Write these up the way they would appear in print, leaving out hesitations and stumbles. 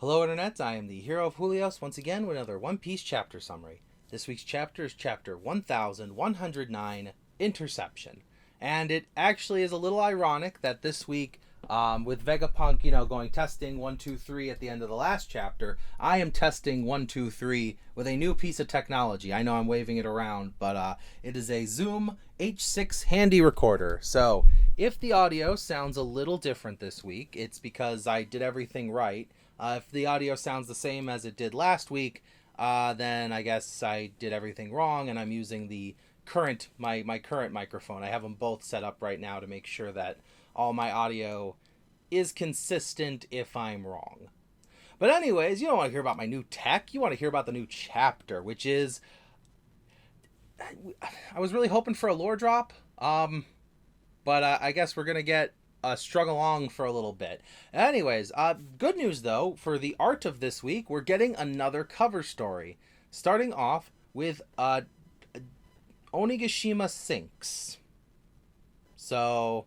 Hello Internet, I am the hero of Julios once again with another One Piece chapter summary. This week's chapter is chapter 1109, Interception. And it actually is a little ironic that this week, with Vegapunk, going testing 1, 2, 3 at the end of the last chapter, I am testing 1, 2, 3 with a new piece of technology. I know I'm waving it around, but it is a Zoom H6 handy recorder. So if the audio sounds a little different this week, it's because I did everything right. If the audio sounds the same as it did last week, then I guess I did everything wrong, and I'm using the current my current microphone. I have them both set up right now to make sure that all my audio is consistent if I'm wrong. But anyways, you don't want to hear about my new tech. You want to hear about the new chapter, which is... I was really hoping for a lore drop, but I guess we're going to get strung along for a little bit. Anyways, good news though, for the art of this week, we're getting another cover story. Starting off with Onigashima sinks. So,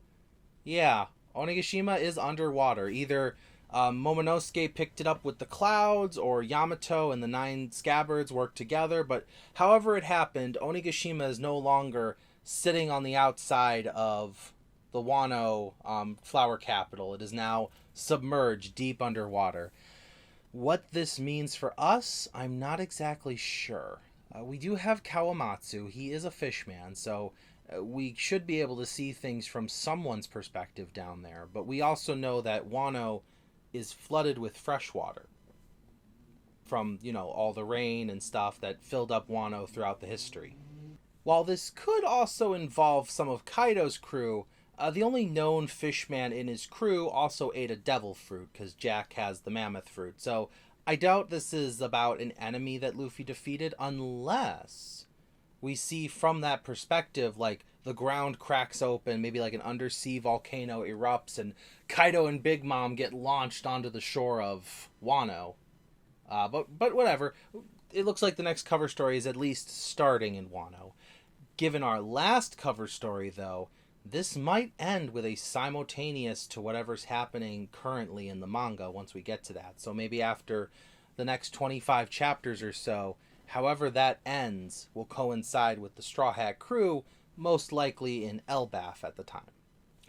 yeah, Onigashima is underwater. Either Momonosuke picked it up with the clouds, or Yamato and the 9 scabbards worked together, but however it happened, Onigashima is no longer sitting on the outside of the Wano flower capital. It is now submerged deep underwater. What this means for us, I'm not exactly sure. We do have Kawamatsu. He is a fishman, so we should be able to see things from someone's perspective down there. But we also know that Wano is flooded with fresh water from, all the rain and stuff that filled up Wano throughout the history. While this could also involve some of Kaido's crew, the only known fishman in his crew also ate a devil fruit, because Jack has the mammoth fruit. So I doubt this is about an enemy that Luffy defeated, unless we see from that perspective, like, the ground cracks open, maybe like an undersea volcano erupts, and Kaido and Big Mom get launched onto the shore of Wano. But whatever. It looks like the next cover story is at least starting in Wano. Given our last cover story, though, this might end with a simultaneous to whatever's happening currently in the manga once we get to that. So maybe after the next 25 chapters or so, however that ends will coincide with the Straw Hat crew, most likely in Elbaf at the time.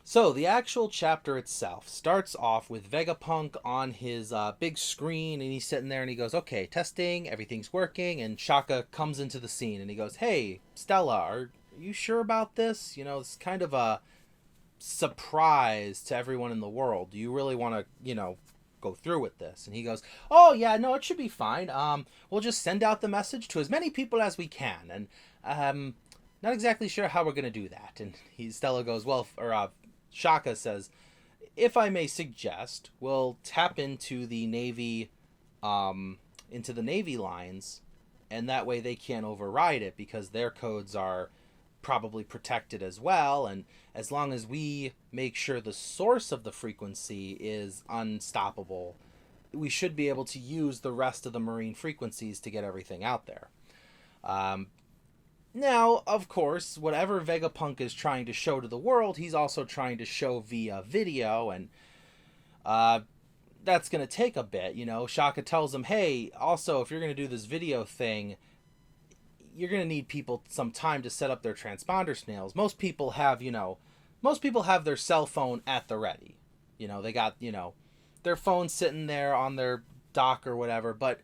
So the actual chapter itself starts off with Vegapunk on his big screen, and he's sitting there and he goes, okay, testing, everything's working, and Shaka comes into the scene and he goes, hey, Stella, are you sure about this? It's kind of a surprise to everyone in the world. Do you really want to, go through with this? And he goes, oh yeah, no, it should be fine. We'll just send out the message to as many people as we can, and not exactly sure how we're gonna do that. And Stella goes, well, or Shaka says, if I may suggest, we'll tap into the Navy lines, and that way they can't override it because their codes are probably protected as well, and as long as we make sure the source of the frequency is unstoppable, we should be able to use the rest of the marine frequencies to get everything out there. Now, of course, whatever Vegapunk is trying to show to the world, he's also trying to show via video, and that's going to take a bit. Shaka tells him, hey, also, if you're going to do this video thing, you're going to need people some time to set up their transponder snails. Most people have their cell phone at the ready. They got, their phone sitting there on their dock or whatever. But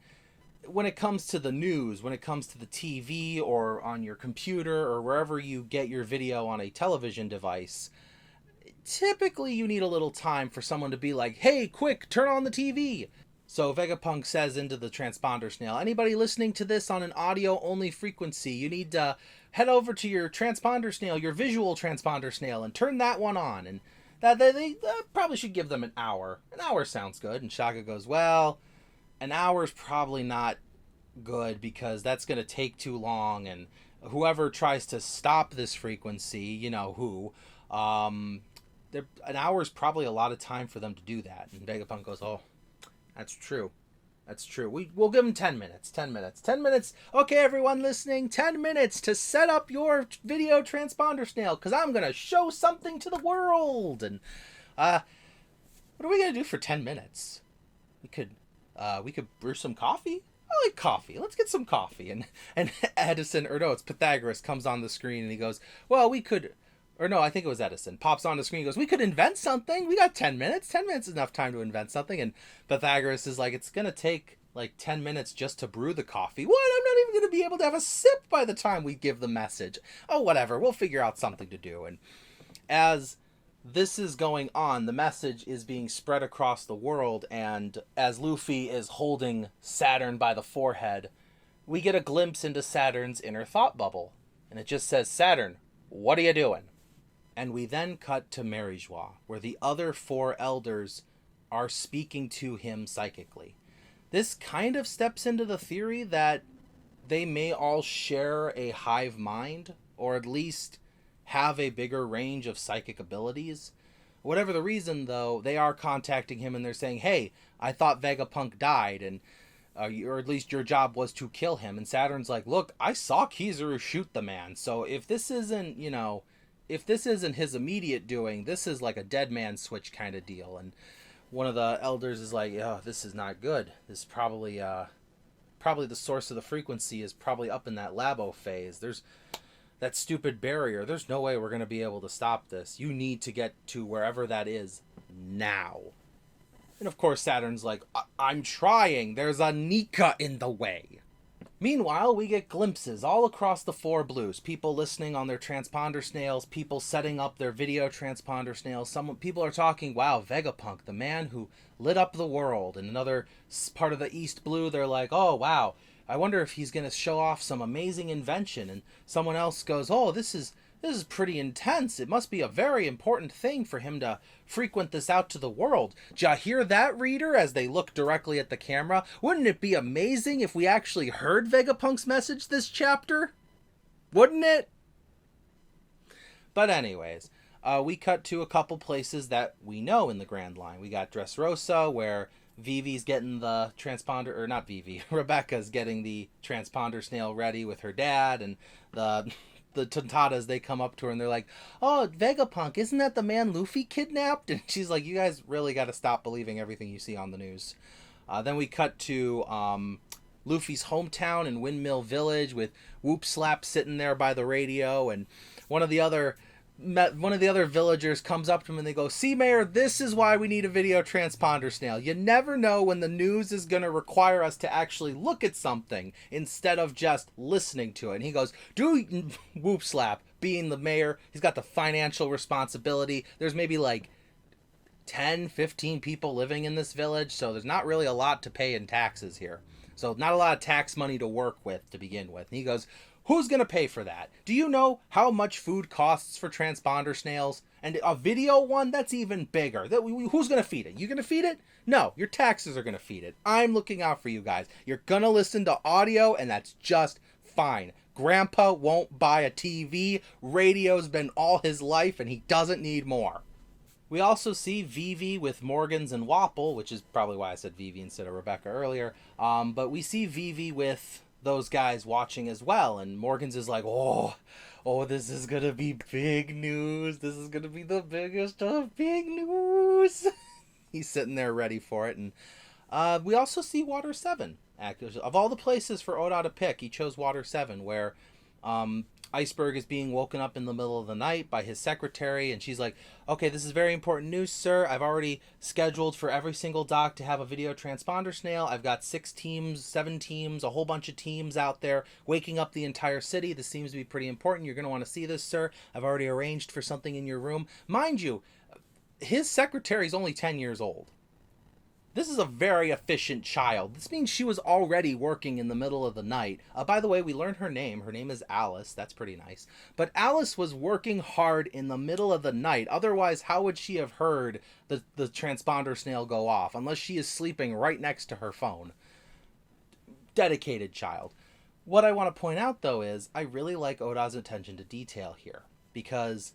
when it comes to the news, when it comes to the TV or on your computer or wherever you get your video on a television device, typically you need a little time for someone to be like, hey, quick, turn on the TV. So Vegapunk says into the transponder snail, anybody listening to this on an audio-only frequency, you need to head over to your transponder snail, your visual transponder snail, and turn that one on. And that they probably should give them an hour. An hour sounds good. And Shaka goes, well, an hour's probably not good because that's going to take too long, and whoever tries to stop this frequency, an hour's probably a lot of time for them to do that. And Vegapunk goes, oh, that's true. We'll give them 10 minutes. 10 minutes. Okay, everyone listening, 10 minutes to set up your video transponder snail, because I'm going to show something to the world. And what are we going to do for 10 minutes? We could we could brew some coffee. I like coffee. Let's get some coffee. And Edison, or no, it's Pythagoras, comes on the screen and he goes, well, we could, or no, I think it was Edison, pops on the screen and goes, we could invent something. We got 10 minutes. 10 minutes is enough time to invent something. And Pythagoras is like, it's going to take like 10 minutes just to brew the coffee. What? I'm not even going to be able to have a sip by the time we give the message. Oh, whatever. We'll figure out something to do. And as this is going on, the message is being spread across the world, and as Luffy is holding Saturn by the forehead, we get a glimpse into Saturn's inner thought bubble. And it just says, Saturn, what are you doing? And we then cut to Marijois, where the other 4 elders are speaking to him psychically. This kind of steps into the theory that they may all share a hive mind, or at least have a bigger range of psychic abilities. Whatever the reason, though, they are contacting him and they're saying, hey, I thought Vegapunk died, and or at least your job was to kill him. And Saturn's like, look, I saw Kizaru shoot the man, so if this isn't, if this isn't his immediate doing, this is like a dead man switch kind of deal. And one of the elders is like, oh, this is not good. This is probably the source of the frequency is probably up in that labo phase. There's that stupid barrier. There's no way we're going to be able to stop this. You need to get to wherever that is now. And of course Saturn's like, I'm trying. There's a Nika in the way. Meanwhile, we get glimpses all across the 4 blues. People listening on their transponder snails, people setting up their video transponder snails. People are talking, wow, Vegapunk, the man who lit up the world. In another part of the East Blue, they're like, oh, wow, I wonder if he's going to show off some amazing invention. And someone else goes, oh, this is pretty intense. It must be a very important thing for him to frequent this out to the world. Did ya hear that, reader? As they look directly at the camera. Wouldn't it be amazing if we actually heard Vegapunk's message this chapter? Wouldn't it? But anyways, we cut to a couple places that we know in the Grand Line. We got Dressrosa, where Vivi's getting the transponder, or not Vivi, Rebecca's getting the transponder snail ready with her dad, and the Tontatas, they come up to her and they're like, oh, Vegapunk, isn't that the man Luffy kidnapped? And she's like, you guys really got to stop believing everything you see on the news. Then we cut to Luffy's hometown in Windmill Village with Whoop Slap sitting there by the radio, and one of the other villagers comes up to him and they go, see, Mayor, this is why we need a video transponder snail. You never know when the news is going to require us to actually look at something instead of just listening to it. And he goes, Whoop Slap, being the mayor, he's got the financial responsibility. There's maybe like 10, 15 people living in this village, so there's not really a lot to pay in taxes here. So not a lot of tax money to work with to begin with. And he goes, who's going to pay for that? Do you know how much food costs for transponder snails? And a video one, that's even bigger. Who's going to feed it? You going to feed it? No, your taxes are going to feed it. I'm looking out for you guys. You're going to listen to audio, and that's just fine. Grandpa won't buy a TV. Radio's been all his life, and he doesn't need more. We also see Vivi with Morgans and Wapple, which is probably why I said Vivi instead of Rebecca earlier. But we see Vivi with those guys watching as well, and Morgans is like, oh, this is gonna be big news. This is gonna be the biggest of big news. He's sitting there ready for it. And we also see Water 7. Of all the places for Oda to pick, he chose Water 7, where Iceberg is being woken up in the middle of the night by his secretary, and she's like, okay, this is very important news, sir. I've already scheduled for every single dock to have a video transponder snail. I've got 6 teams, 7 teams, a whole bunch of teams out there waking up the entire city. This seems to be pretty important. You're going to want to see this, sir. I've already arranged for something in your room. Mind you, his secretary's only 10 years old. This is a very efficient child. This means she was already working in the middle of the night. By the way, we learned her name. Her name is Alice. That's pretty nice. But Alice was working hard in the middle of the night. Otherwise, how would she have heard the transponder snail go off? Unless she is sleeping right next to her phone. Dedicated child. What I want to point out, though, is I really like Oda's attention to detail here. Because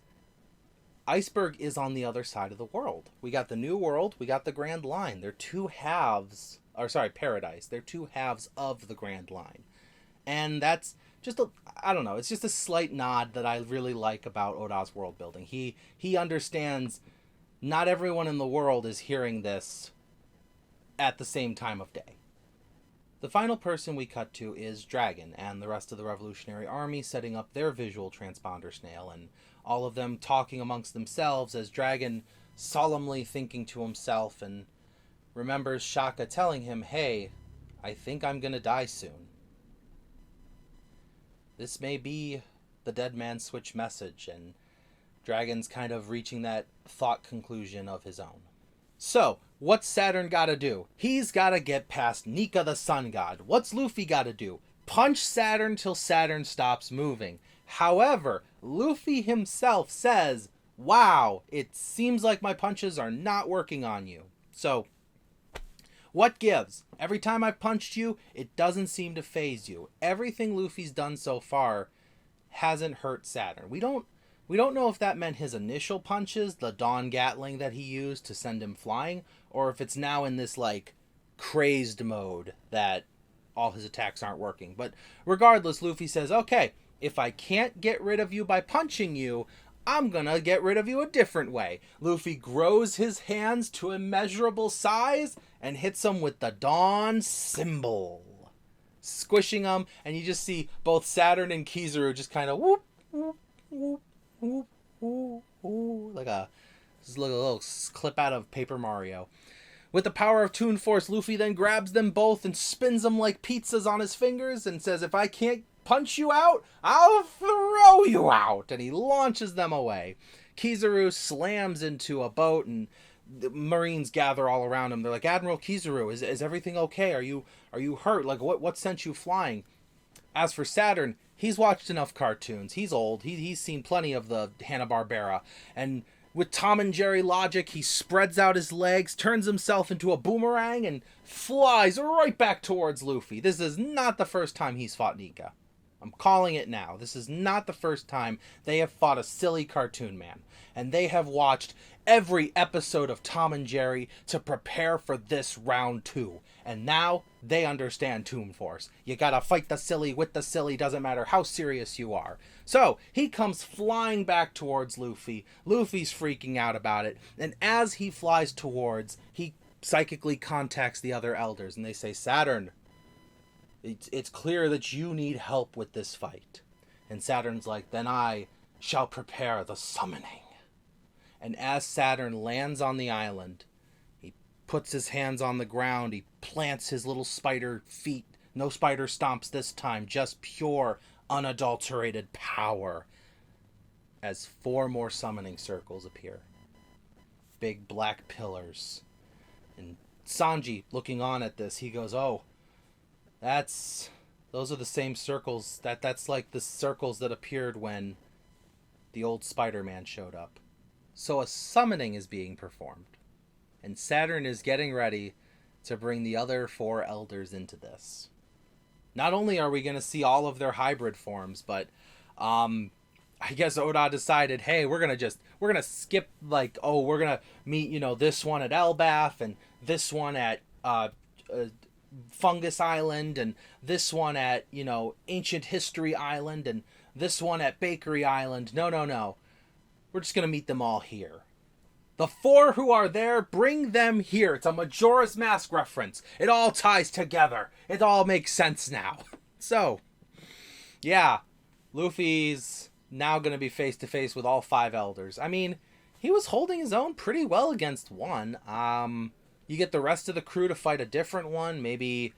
Iceberg is on the other side of the world. We got the New World, we got the Grand Line. They're two halves, Paradise. They're two halves of the Grand Line. And that's just it's just a slight nod that I really like about Oda's world building. He understands not everyone in the world is hearing this at the same time of day. The final person we cut to is Dragon and the rest of the Revolutionary Army setting up their visual transponder snail, and all of them talking amongst themselves as Dragon solemnly thinking to himself and remembers Shaka telling him, "Hey, I think I'm gonna die soon." This may be the Dead Man Switch message, and Dragon's kind of reaching that thought conclusion of his own. So, what's Saturn gotta do? He's gotta get past Nika the Sun God. What's Luffy gotta do? Punch Saturn till Saturn stops moving. However, Luffy himself says, "Wow, it seems like my punches are not working on you." So, what gives? Every time I've punched you, it doesn't seem to faze you. Everything Luffy's done so far hasn't hurt Saturn. We don't know if that meant his initial punches, the Dawn Gatling that he used to send him flying, or if it's now in this, like, crazed mode that all his attacks aren't working. But regardless, Luffy says, "Okay, if I can't get rid of you by punching you, I'm gonna get rid of you a different way." Luffy grows his hands to immeasurable size and hits him with the Dawn Symbol, squishing him, and you just see both Saturn and Kizaru just kind of whoop, whoop, whoop, whoop, whoop, whoop, like a little clip out of Paper Mario. With the power of Toon Force, Luffy then grabs them both and spins them like pizzas on his fingers and says, "If I can't punch you out, I'll throw you out," and he launches them away. Kizaru slams into a boat, and the Marines gather all around him. They're like, "Admiral Kizaru, is everything okay? Are you hurt? Like, what sent you flying?" As for Saturn, he's watched enough cartoons. He's old. He's seen plenty of the Hanna-Barbera. And with Tom and Jerry logic, he spreads out his legs, turns himself into a boomerang, and flies right back towards Luffy. This is not the first time he's fought Nika. I'm calling it now. This is not the first time they have fought a silly cartoon man. And they have watched every episode of Tom and Jerry to prepare for this round 2. And now they understand Toon Force. You gotta fight the silly with the silly, doesn't matter how serious you are. So, he comes flying back towards Luffy. Luffy's freaking out about it. And as he flies towards, he psychically contacts the other elders. And they say, "Saturn, it's clear that you need help with this fight." And Saturn's like, "Then I shall prepare the summoning." And as Saturn lands on the island, he puts his hands on the ground, he plants his little spider feet. No spider stomps this time, just pure, unadulterated power. As 4 more summoning circles appear. Big black pillars. And Sanji, looking on at this, he goes, "Oh, those are the same circles. That's like the circles that appeared when the old Spider-Man showed up." So a summoning is being performed. And Saturn is getting ready to bring the other 4 elders into this. Not only are we going to see all of their hybrid forms, but I guess Oda decided, hey, we're going to skip, like, oh, we're going to meet, this one at Elbaf, and this one at Fungus Island, and this one at, Ancient History Island, and this one at Bakery Island. No. We're just going to meet them all here. The 4 who are there, bring them here. It's a Majora's Mask reference. It all ties together. It all makes sense now. So, yeah, Luffy's now going to be face to face with all 5 elders. I mean, he was holding his own pretty well against one. You get the rest of the crew to fight a different one. Maybe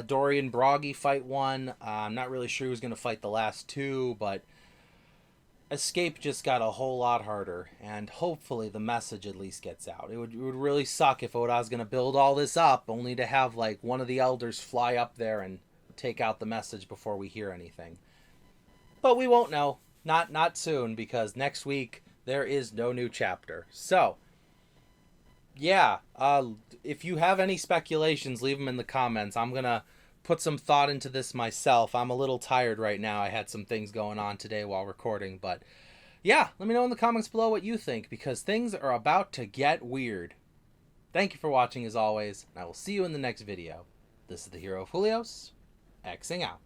Dory and Broggy fight one. I'm not really sure who's going to fight the last 2, but Escape just got a whole lot harder, and hopefully the message at least gets out. It would really suck if Oda's going to build all this up only to have, like, one of the elders fly up there and take out the message before we hear anything. But we won't know. Not soon, because next week there is no new chapter. So, yeah, if you have any speculations, leave them in the comments. I'm going to put some thought into this myself. I'm a little tired right now. I had some things going on today while recording, but yeah, let me know in the comments below what you think, because things are about to get weird. Thank you for watching as always, and I will see you in the next video. This is the Hero of Julios, Xing out.